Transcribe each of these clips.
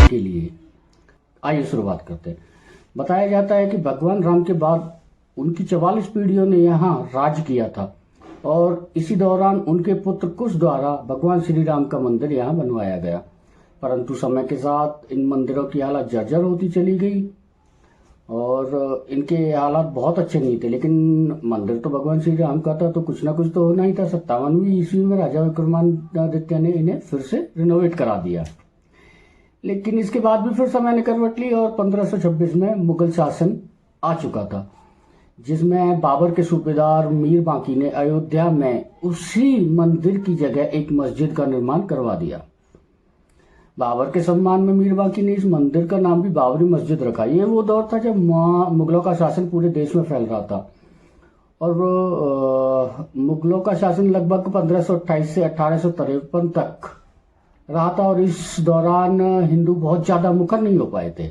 के लिए आइए शुरुआत करते हैं। बताया जाता है कि भगवान राम के बाद उनकी 44 पीढ़ियों ने यहाँ राज किया था और इसी दौरान उनके पुत्र कुश द्वारा भगवान श्री राम का मंदिर यहाँ बनवाया गया। परंतु समय के साथ इन मंदिरों की हालत जर्जर होती चली गई और इनके हालात बहुत अच्छे नहीं थे। लेकिन मंदिर तो भगवान श्री राम का था तो कुछ ना कुछ तो होना ही था। 57वीं ईस्वी में राजा विक्रमादित्य ने इन्हें फिर से रिनोवेट करा दिया। लेकिन इसके बाद भी फिर समय ने करवट ली और 1526 में मुगल शासन आ चुका था, जिसमें बाबर के सूबेदार मीर बांकी ने अयोध्या में उसी मंदिर की जगह एक मस्जिद का निर्माण करवा दिया। बाबर के सम्मान में मीर बांकी ने इस मंदिर का नाम भी बाबरी मस्जिद रखा। ये वो दौर था जब मुगलों का शासन पूरे देश में फैल रहा था और मुगलों का शासन लगभग 1528 से 1853 तक रहा था और इस दौरान हिंदू बहुत ज्यादा मुखर नहीं हो पाए थे।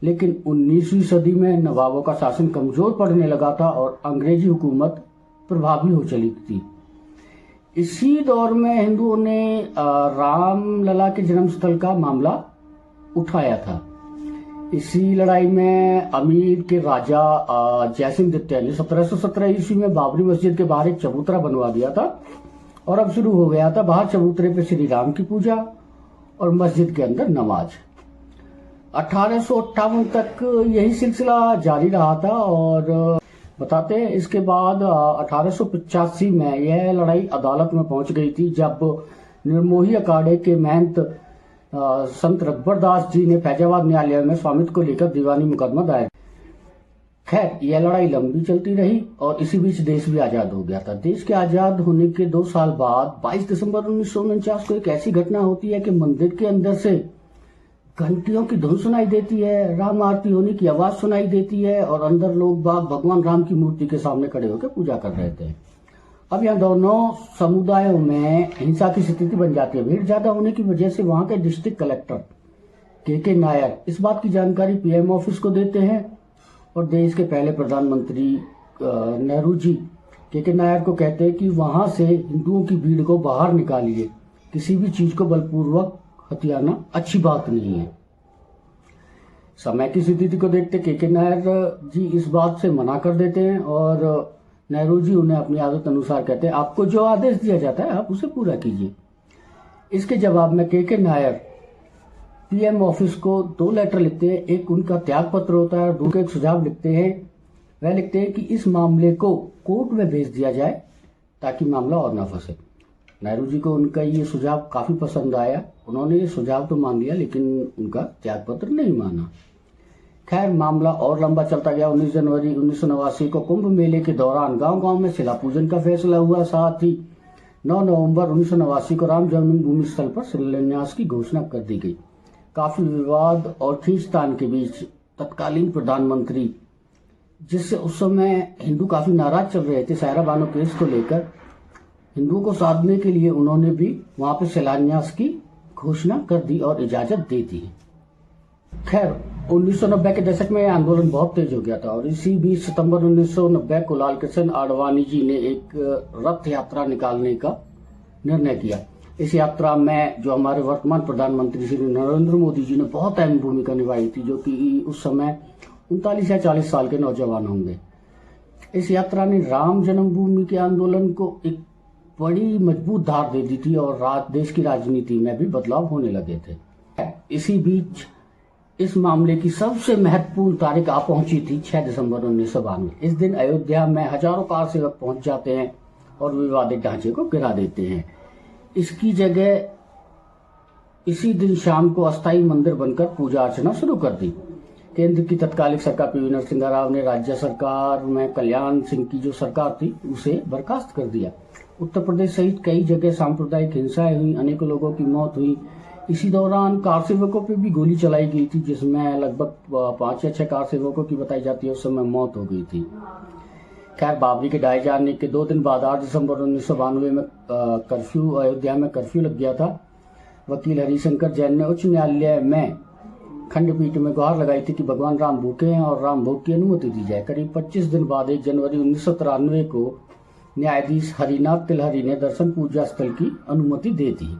लेकिन 19वीं सदी में नवाबों का शासन कमजोर पड़ने लगा था और अंग्रेजी हुकूमत प्रभावी हो चली थी। इसी दौर में हिंदुओं ने रामलला के जन्म स्थल का मामला उठाया था। इसी लड़ाई में अमीर के राजा जयसिंह द्वितीय ने 1717 ईस्वी में बाबरी मस्जिद के बाहर एक चबूतरा बनवा दिया था और अब शुरू हो गया था बाहर चबूतरे पे श्री राम की पूजा और मस्जिद के अंदर नमाज। 1858 तक यही सिलसिला जारी रहा था और बताते हैं इसके बाद 1885 में यह लड़ाई अदालत में पहुंच गई थी, जब निर्मोही अखाड़े के महंत संत रघुबरदास जी ने फैजाबाद न्यायालय में स्वामित्व को लेकर दीवानी मुकदमा दायर। खैर, यह लड़ाई लंबी चलती रही और इसी बीच देश भी आजाद हो गया था। देश के आजाद होने के 2 साल बाद 22 दिसंबर 1949 को एक ऐसी घटना होती है कि मंदिर के अंदर से घंटियों की धुन सुनाई देती है, राम आरती होने की आवाज सुनाई देती है और अंदर लोग बाग भगवान राम की मूर्ति के सामने खड़े होकर पूजा कर रहे थे। अब यहाँ दोनों समुदायों में हिंसा की स्थिति बन जाती है। भीड़ ज्यादा होने की वजह से वहां के डिस्ट्रिक्ट कलेक्टर के नायर इस बात की जानकारी पीएम ऑफिस को देते हैं और देश के पहले प्रधानमंत्री नेहरू जी के नायर को कहते हैं कि वहां से हिंदुओं की भीड़ को बाहर निकालिए, किसी भी चीज को बलपूर्वक हथियाना अच्छी बात नहीं है। समय की स्थिति को देखते के नायर जी इस बात से मना कर देते हैं और नेहरू जी उन्हें अपनी आदत अनुसार कहते हैं, आपको जो आदेश दिया जाता है आप उसे पूरा कीजिए। इसके जवाब में के नायर पीएम ऑफिस को 2 लेटर लिखते हैं। एक उनका त्याग पत्र होता है, दूसरा एक सुझाव लिखते हैं। वह लिखते हैं कि इस मामले को कोर्ट में भेज दिया जाए ताकि मामला और ना फंसे। नेहरू जी को उनका ये सुझाव काफी पसंद आया। उन्होंने ये सुझाव तो मान लिया लेकिन उनका त्यागपत्र नहीं माना। खैर, मामला और लंबा चलता गया। 19 जनवरी 1989 को कुंभ मेले के दौरान गांव-गांव में शिला पूजन का फैसला हुआ। साथ ही 9 नवंबर 1989 को राम जन्मभूमि स्थल पर शिलान्यास की घोषणा कर दी गई। काफी विवाद और खींचतान के बीच तत्कालीन प्रधानमंत्री, जिससे उस समय हिंदू काफी नाराज चल रहे थे सायरा बानो केस को लेकर, हिंदुओं को साधने के लिए उन्होंने भी वहां पर शिलान्यास की घोषणा कर दी और इजाजत दे दी। खैर, 1990 के दशक में आंदोलन बहुत तेज हो गया था और इसी बीच सितंबर 1990 को लाल कृष्ण आडवाणी जी ने एक रथ यात्रा निकालने का निर्णय किया। इस यात्रा में जो हमारे वर्तमान प्रधानमंत्री श्री नरेंद्र मोदी जी ने बहुत अहम भूमिका निभाई थी, जो कि उस समय 39 या 40 साल के नौजवान होंगे। इस यात्रा ने राम जन्मभूमि के आंदोलन को एक बड़ी मजबूत धार दे दी थी और देश की राजनीति में भी बदलाव होने लगे थे। इसी बीच इस मामले की सबसे महत्वपूर्ण तारीख आ पहुंची थी 6 दिसंबर 1992। इस दिन अयोध्या में हजारों कार सेवक पहुंच जाते हैं और विवादित ढांचे को गिरा देते हैं। इसकी जगह इसी दिन शाम को अस्थायी मंदिर बनकर पूजा अर्चना शुरू कर दी। केंद्र की तत्कालीन सरकार पीवी नरसिंह राव ने राज्य सरकार में कल्याण सिंह की जो सरकार थी उसे बर्खास्त कर दिया। उत्तर प्रदेश सहित कई जगह सांप्रदायिक हिंसाएं हुई, अनेकों लोगों की मौत हुई। इसी दौरान कार सेवकों पे भी गोली चलाई गई थी, जिसमें लगभग 5 या 6 कार सेवकों की बताई जाती है उस समय मौत हो गई थी। खैर, बाबरी के ढाए जाने के 2 दिन बाद 8 दिसंबर 1992 में अयोध्या में कर्फ्यू लग गया था। वकील हरिशंकर जैन ने उच्च न्यायालय में खंडपीठ में गुहार लगाई थी कि भगवान राम भूखे हैं और राम भोग की अनुमति दी जाए। करीब 25 दिन बाद 1 जनवरी 1993 को न्यायाधीश हरिनाथ तिलहरी ने दर्शन पूजा स्थल की अनुमति दे दी।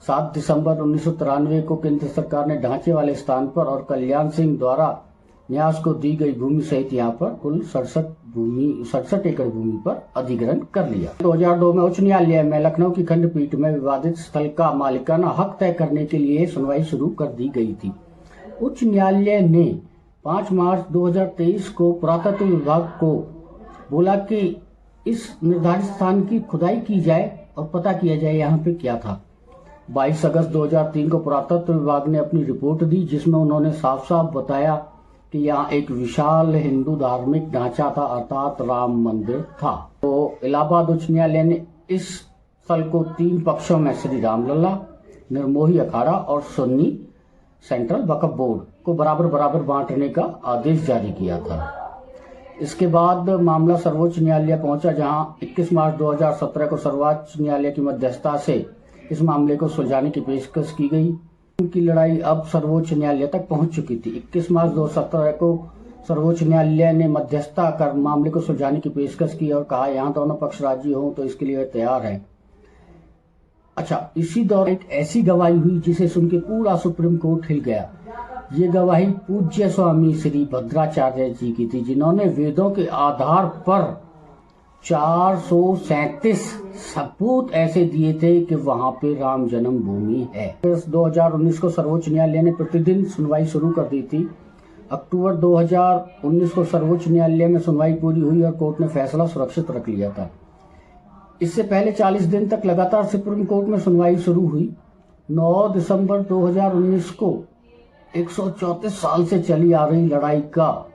7 दिसंबर 1993 को केंद्र सरकार ने ढांचे वाले स्थान पर और कल्याण सिंह द्वारा न्यास को दी गई भूमि सहित यहाँ पर कुल 67 एकड़ भूमि पर अधिग्रहण कर लिया। 2002 में उच्च न्यायालय में लखनऊ की खंडपीठ में विवादित स्थल का मालिकाना हक तय करने के लिए सुनवाई शुरू कर दी गई थी। उच्च न्यायालय ने 5 मार्च 2023 को पुरातत्व विभाग को बोला कि इस निर्धारित स्थान की खुदाई की जाए और पता किया जाए यहाँ पे क्या था। 22 अगस्त 2003 को पुरातत्व विभाग ने अपनी रिपोर्ट दी, जिसमें उन्होंने साफ साफ बताया कि यहाँ एक विशाल हिंदू धार्मिक ढांचा था, अर्थात राम मंदिर था। तो इलाहाबाद उच्च न्यायालय ने इस स्थल को 3 पक्षों में श्री रामलला, निर्मोही अखाड़ा और सुन्नी सेंट्रल वक्फ बोर्ड को बराबर बांटने का आदेश जारी किया था। इसके बाद मामला सर्वोच्च न्यायालय पहुंचा, जहां 21 मार्च 2017 को सर्वोच्च न्यायालय की मध्यस्थता से इस मामले को सुलझाने की पेशकश की गई। उनकी लड़ाई अब सर्वोच्च न्यायालय तक पहुंच चुकी थी। 21 मार्च 2017 को सर्वोच्च न्यायालय ने मध्यस्थता कर मामले को सुलझाने की पेशकश की और कहा यहाँ दोनों पक्ष राजी हों तो इसके लिए तैयार है। अच्छा, इसी दौरान एक ऐसी गवाही हुई जिसे सुन के पूरा सुप्रीम कोर्ट हिल गया। ये गवाही पूज्य स्वामी श्री भद्राचार्य जी की थी, जिन्होंने वेदों के आधार पर 437 सबूत ऐसे दिए थे कि वहां पे राम जन्मभूमि है। 2019 को सर्वोच्च न्यायालय ने प्रतिदिन सुनवाई शुरू कर दी थी। अक्टूबर 2019 को सर्वोच्च न्यायालय में सुनवाई पूरी हुई और कोर्ट ने फैसला सुरक्षित रख लिया था। इससे पहले 40 दिन तक लगातार सुप्रीम कोर्ट में सुनवाई शुरू हुई। 9 दिसंबर 2019 को 134 साल से चली आ रही लड़ाई का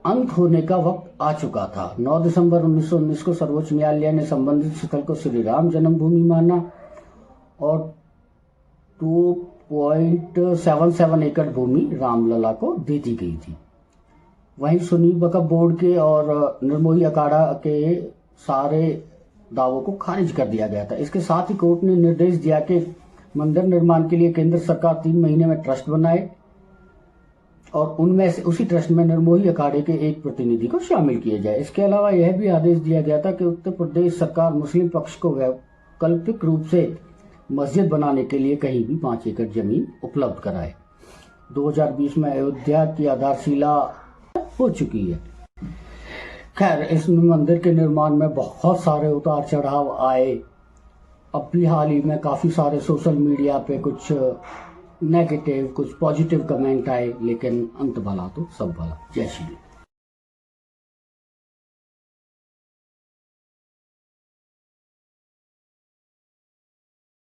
अंत होने का वक्त आ चुका था। 9 दिसंबर 1919 को सर्वोच्च न्यायालय ने संबंधित स्थल को श्री राम जन्मभूमि माना और 2.77 एकड़ भूमि रामलला को दे दी गई थी। वहीं सुन्नी वक्फ बोर्ड के और निर्मोही अखाड़ा के सारे दावों को खारिज कर दिया गया था। इसके साथ ही कोर्ट ने निर्देश दिया कि मंदिर निर्माण के लिए केंद्र सरकार 3 महीने में ट्रस्ट बनाए और उनमें से उसी ट्रस्ट में निर्मोही अखाड़े के एक प्रतिनिधि को शामिल किया जाए। इसके अलावा यह भी आदेश दिया गया था कि उत्तर प्रदेश सरकार मुस्लिम पक्ष को वैकल्पिक रूप से मस्जिद बनाने के लिए कहीं भी 5 एकड़ जमीन उपलब्ध कराए। 2020 में अयोध्या की आधारशिला हो चुकी है। खैर, इस मंदिर के निर्माण में बहुत सारे उतार चढ़ाव आए। अब भी हाल ही में काफी सारे सोशल मीडिया पे कुछ नेगेटिव कुछ पॉजिटिव कमेंट आए, लेकिन अंत भला तो सब भला। जय श्री राम।